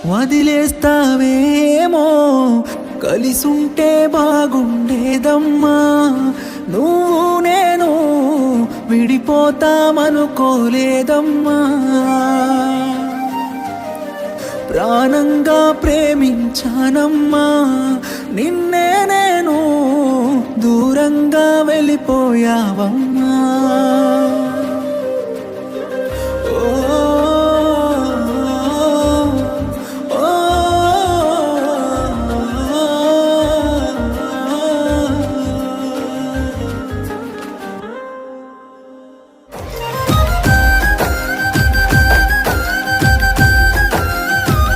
వదిలేస్తావేమో కలిసుంటే బాగుండేదమ్మా నువ్వు నేను విడిపోతామనుకోలేదమ్మా ప్రాణంగా ప్రేమించానమ్మా నిన్నే నేను దూరంగా వెళ్ళిపోయావమ్మా